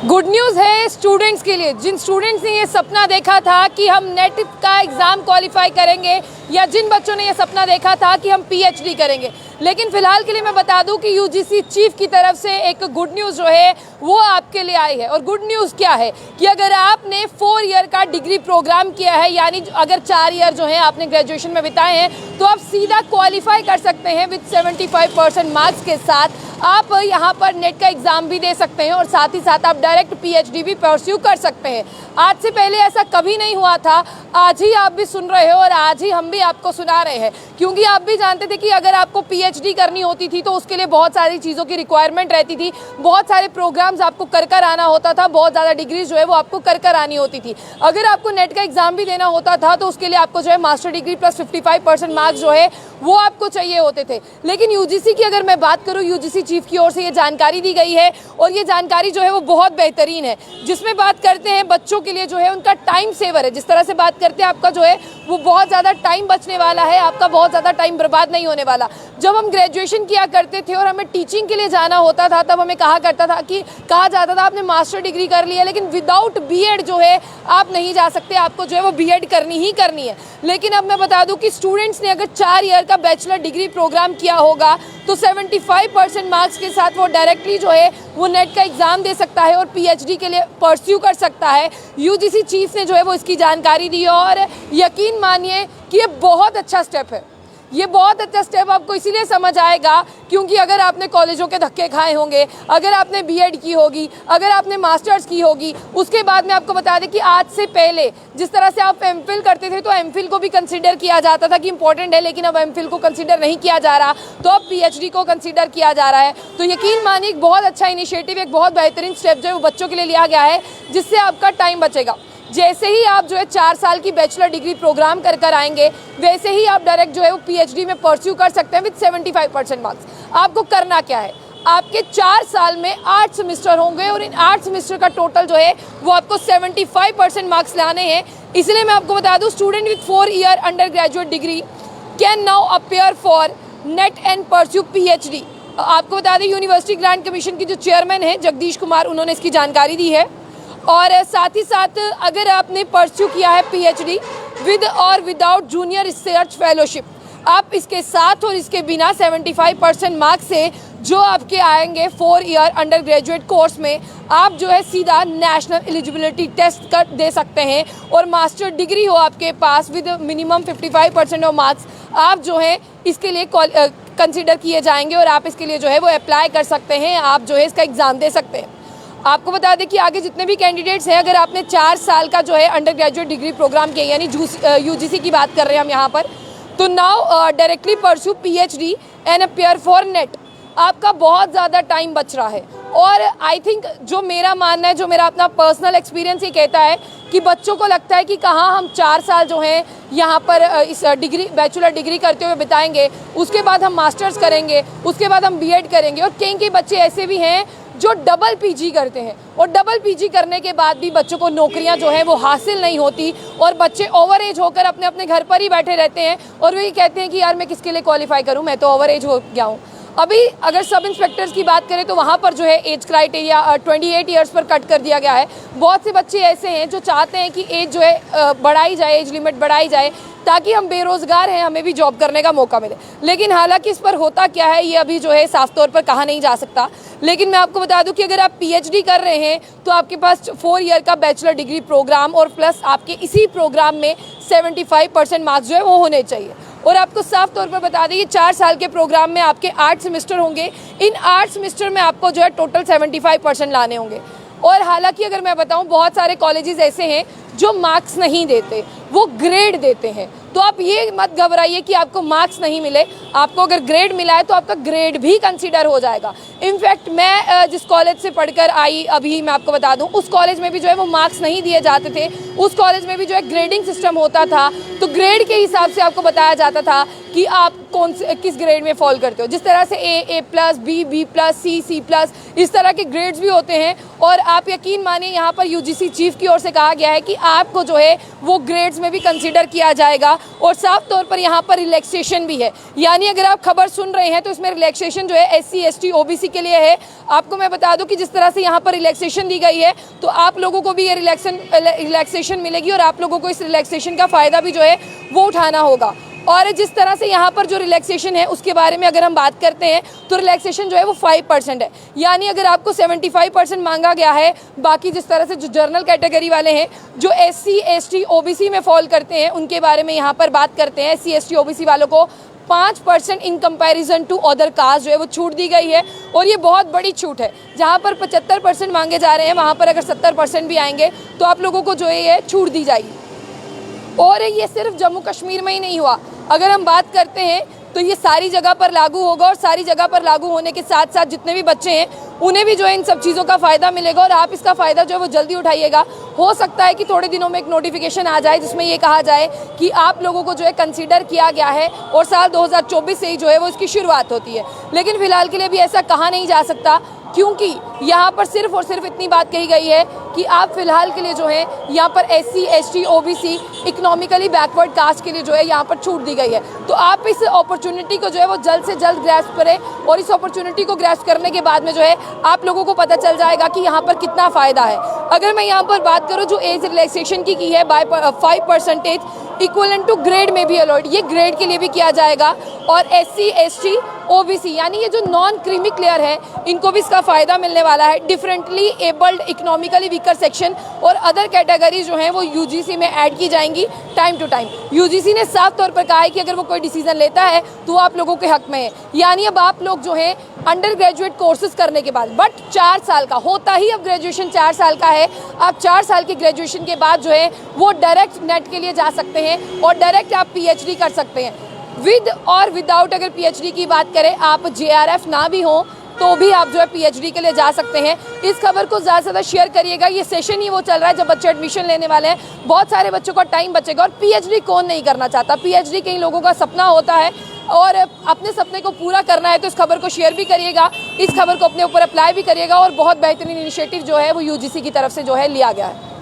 Good news है students के लिए, जिन स्टूडेंट्स ने ये सपना देखा था कि हम नेट का एग्ज़ाम क्वालिफाई करेंगे या जिन बच्चों ने ये सपना देखा था कि हम पीएचडी करेंगे। लेकिन फ़िलहाल के लिए मैं बता दूं कि यूजीसी चीफ की तरफ से एक गुड न्यूज़ जो है वो आपके लिए आई है। और गुड न्यूज़ क्या है कि अगर आपने 4 ईयर का डिग्री प्रोग्राम किया है, यानी अगर 4 ईयर जो है आपने ग्रेजुएशन में बिताए हैं, तो आप सीधा क्वालिफाई कर सकते हैं विद 75% मार्क्स के साथ। आप यहाँ पर नेट का एग्ज़ाम भी दे सकते हैं और साथ ही साथ आप डायरेक्ट पीएचडी भी परस्यू कर सकते हैं। आज से पहले ऐसा कभी नहीं हुआ था, आज ही आप भी सुन रहे हो और आज ही हम भी आपको सुना रहे हैं, क्योंकि आप भी जानते थे कि अगर आपको पीएचडी करनी होती थी तो उसके लिए बहुत सारी चीज़ों की रिक्वायरमेंट रहती थी, बहुत सारे प्रोग्राम्स आपको कर आना होता था, बहुत ज़्यादा डिग्रीज जो है वो आपको कर आनी होती थी। अगर आपको नेट का एग्ज़ाम भी देना होता था तो उसके लिए आपको जो है मास्टर डिग्री प्लस 55% मार्क्स जो है वो आपको चाहिए होते थे। लेकिन यूजीसी की अगर मैं बात करूँ, यूजीसी चीफ की ओर से ये जानकारी दी गई है और ये जानकारी जो है वो बहुत बेहतरीन है, जिसमें बात करते हैं बच्चों के लिए जो है उनका टाइम सेवर है। जिस तरह से बात करते हैं आपका जो है वो बहुत ज़्यादा टाइम बचने वाला है, आपका बहुत ज़्यादा टाइम बर्बाद नहीं होने वाला। जब हम ग्रेजुएशन किया करते थे और हमें टीचिंग के लिए जाना होता था, तब हमें कहा जाता था आपने मास्टर डिग्री कर ली है, लेकिन विदाउट बीएड जो है आप नहीं जा सकते, आपको जो है वो बीएड करनी ही करनी है। लेकिन अब मैं बता दूं कि स्टूडेंट्स ने अगर 4 ईयर का बैचलर डिग्री प्रोग्राम किया होगा तो 75% मार्क्स के साथ वो डायरेक्टली जो है वो नेट का एग्ज़ाम दे सकता है और पीएचडी के लिए परस्यू कर सकता है। यूजीसी चीफ ने जो है वो इसकी जानकारी दी और यकीन मानिए कि ये बहुत अच्छा स्टेप है। ये बहुत अच्छा स्टेप आपको इसीलिए समझ आएगा क्योंकि अगर आपने कॉलेजों के धक्के खाए होंगे, अगर आपने बीएड की होगी, अगर आपने मास्टर्स की होगी, उसके बाद में आपको बता दें कि आज से पहले जिस तरह से आप एमफिल करते थे तो एमफिल को भी कंसीडर किया जाता था कि इंपॉर्टेंट है, लेकिन अब एमफिल को कंसीडर नहीं किया जा रहा, तो अब पीएचडी को कंसीडर किया जा रहा है। तो यकीन मानिए एक बहुत अच्छा इनिशिएटिव, एक बहुत बेहतरीन स्टेप जो है वो बच्चों के लिए लिया गया है, जिससे आपका टाइम बचेगा। जैसे ही आप जो है 4 साल की बैचलर डिग्री प्रोग्राम कर आएंगे, वैसे ही आप डायरेक्ट जो है वो पीएचडी में परस्यू कर सकते हैं विद 75% मार्क्स। आपको करना क्या है, आपके 4 साल में 8 सेमेस्टर होंगे और इन 8 सेमेस्टर का टोटल जो है वो आपको 75% मार्क्स लाने हैं। इसलिए मैं आपको बता दूं, student with 4 year under graduate degree can now appear for net and pursue PhD. आपको बता दें यूनिवर्सिटी ग्रांट कमीशन की जो चेयरमैन है जगदीश कुमार, उन्होंने इसकी जानकारी दी है। और साथ ही साथ अगर आपने परस्यू किया है पीएचडी विद और विदाउट जूनियर रिसर्च फेलोशिप, आप इसके साथ और इसके बिना 75% मार्क्स से जो आपके आएंगे 4 ईयर अंडर ग्रेजुएट कोर्स में, आप जो है सीधा नेशनल एलिजिबिलिटी टेस्ट कर दे सकते हैं और मास्टर डिग्री हो आपके पास विद मिनिमम 55% ऑफ मार्क्स, आप जो है इसके लिए कंसिडर किए जाएंगे और आप इसके लिए जो है वो अप्लाई कर सकते हैं, आप जो है इसका एग्ज़ाम दे सकते हैं। आपको बता दें कि आगे जितने भी कैंडिडेट्स हैं, अगर आपने 4 साल का जो है अंडर ग्रेजुएट डिग्री प्रोग्राम किया, यानी यूजीसी की बात कर रहे हैं हम यहाँ पर, तो now directly pursue PhD and appear for net. आपका बहुत ज़्यादा टाइम बच रहा है और आई थिंक जो मेरा मानना है, जो मेरा अपना पर्सनल एक्सपीरियंस ये कहता है कि बच्चों को लगता है कि कहाँ हम 4 साल जो हैं यहाँ पर इस डिग्री बैचलर डिग्री करते हुए बिताएंगे, उसके बाद हम मास्टर्स करेंगे, उसके बाद हम बीएड करेंगे। और कई बच्चे ऐसे भी हैं जो डबल पीजी करते हैं और डबल पीजी करने के बाद भी बच्चों को नौकरियां जो है वो हासिल नहीं होती और बच्चे ओवर एज होकर अपने अपने घर पर ही बैठे रहते हैं और वही कहते हैं कि यार मैं किसके लिए क्वालिफाई करूं, मैं तो ओवर एज हो गया हूं। अभी अगर सब इंस्पेक्टर्स की बात करें तो वहाँ पर जो है एज क्राइटेरिया 28 ईयर्स पर कट कर दिया गया है। बहुत से बच्चे ऐसे हैं जो चाहते हैं कि एज जो है बढ़ाई जाए, एज लिमिट बढ़ाई जाए, ताकि हम बेरोज़गार हैं हमें भी जॉब करने का मौका मिले। लेकिन हालांकि इस पर होता क्या है ये अभी जो है साफ तौर पर कहा नहीं जा सकता। लेकिन मैं आपको बता दूं कि अगर आप पीएचडी कर रहे हैं तो आपके पास 4 ईयर का बैचलर डिग्री प्रोग्राम और प्लस आपके इसी प्रोग्राम में 75% मार्क्स जो है वो होने चाहिए। और आपको साफ तौर पर बता दें कि 4 साल के प्रोग्राम में आपके 8 सेमेस्टर होंगे, इन 8 सेमेस्टर में आपको जो है टोटल 75% लाने होंगे। और हालांकि अगर मैं बताऊं, बहुत सारे कॉलेजेस ऐसे हैं जो मार्क्स नहीं देते, वो ग्रेड देते हैं। तो आप ये मत घबराइए कि आपको मार्क्स नहीं मिले, आपको अगर ग्रेड मिला है तो आपका ग्रेड भी कंसीडर हो जाएगा। इनफैक्ट मैं जिस कॉलेज से पढ़कर आई, अभी मैं आपको बता दूं, उस कॉलेज में भी जो है वो मार्क्स नहीं दिए जाते थे, उस कॉलेज में भी जो है ग्रेडिंग सिस्टम होता था। तो ग्रेड के हिसाब से आपको बताया जाता था कि आप कौन से किस ग्रेड में फॉल करते हो। जिस तरह से A plus, B plus, C plus, इस तरह के ग्रेड्स भी होते हैं। और आप यकीन मानिए यहाँ पर यूजीसी चीफ की ओर से कहा गया है कि आपको जो है वो ग्रेड्स में भी कंसीडर किया जाएगा। और साफ तौर पर यहाँ पर रिलैक्सेशन भी है, यानी अगर आप खबर सुन रहे हैं तो इसमें रिलैक्सेशन जो है SC ST OBC के लिए है। आपको मैं बता दूं कि जिस तरह से यहाँ पर रिलैक्सेशन दी गई है तो आप लोगों को भी ये रिलैक्सेशन मिलेगी और आप लोगों को इस रिलैक्सेशन का फ़ायदा भी जो है वो उठाना होगा। और जिस तरह से यहाँ पर जो रिलैक्सेशन है उसके बारे में अगर हम बात करते हैं तो रिलैक्सेशन जो है वो 5% है, यानी अगर आपको 75% मांगा गया है, बाकी जिस तरह से जो जनरल कैटेगरी वाले हैं जो SC ST OBC में फॉल करते हैं उनके बारे में यहाँ पर बात करते हैं। SC ST OBC वालों को 5% in comparison to other caste जो है वो छूट दी गई है। और ये बहुत बड़ी छूट है, जहाँ पर 75% मांगे जा रहे हैं वहाँ पर अगर 70% भी आएंगे तो आप लोगों को जो है ये छूट दी जाएगी। और ये सिर्फ जम्मू कश्मीर में ही नहीं हुआ, अगर हम बात करते हैं तो ये सारी जगह पर लागू होगा। और सारी जगह पर लागू होने के साथ साथ जितने भी बच्चे हैं उन्हें भी जो है इन सब चीज़ों का फ़ायदा मिलेगा। और आप इसका फ़ायदा जो है वो जल्दी उठाइएगा। हो सकता है कि थोड़े दिनों में एक नोटिफिकेशन आ जाए जिसमें ये कहा जाए कि आप लोगों को जो है कंसीडर किया गया है और साल 2024 से ही जो है वो इसकी शुरुआत होती है। लेकिन फ़िलहाल के लिए भी ऐसा कहा नहीं जा सकता, क्योंकि यहाँ पर सिर्फ और सिर्फ इतनी बात कही गई है कि आप फिलहाल के लिए जो है यहाँ पर SC ST OBC economically backward caste के लिए जो है यहाँ पर छूट दी गई है। तो आप इस अपॉर्चुनिटी को जो है वो जल्द से जल्द ग्रैस्प करें और इस अपॉर्चुनिटी को ग्रैस्प करने के बाद में जो है आप लोगों को पता चल जाएगा कि यहाँ पर कितना फ़ायदा है। अगर मैं यहाँ पर बात करूँ जो एज रिलैक्सेशन की है बाय 5% इक्वलेंट टू ग्रेड में भी अलॉट, ये ग्रेड के लिए भी किया जाएगा। और SC ST OBC यानी ये जो नॉन क्रीमी क्लियर है इनको भी इसका फ़ायदा मिलने वाला है। Differently abled, economically weaker section और अदर कैटेगरी जो हैं वो UGC में ऐड की जाएंगी टाइम टू टाइम। UGC ने साफ तौर पर कहा है कि अगर वो कोई डिसीजन लेता है तो वो आप लोगों के हक में है। यानी अब आप लोग जो हैं अंडर ग्रेजुएट कोर्सेज करने के बाद, बट 4 साल का होता ही अब ग्रेजुएशन 4 साल का है, आप 4 साल के ग्रेजुएशन के बाद जो है वो डायरेक्ट नेट के लिए जा सकते हैं और डायरेक्ट आप PhD कर सकते हैं। विद और विदाउट अगर PhD की बात करें, आप JRF ना भी हो तो भी आप जो है PhD के लिए जा सकते हैं। इस खबर को ज़्यादा से ज़्यादा शेयर करिएगा। ये सेशन ही वो चल रहा है जब बच्चे एडमिशन लेने वाले हैं, बहुत सारे बच्चों का टाइम बचेगा। और PhD कौन नहीं करना चाहता, PhD कई लोगों का सपना होता है और अपने सपने को पूरा करना है। तो इस खबर को शेयर भी करिएगा, इस खबर को अपने ऊपर अप्लाई भी करिएगा। और बहुत बेहतरीन इनिशिएटिव जो है वो UGC की तरफ से जो है लिया गया है।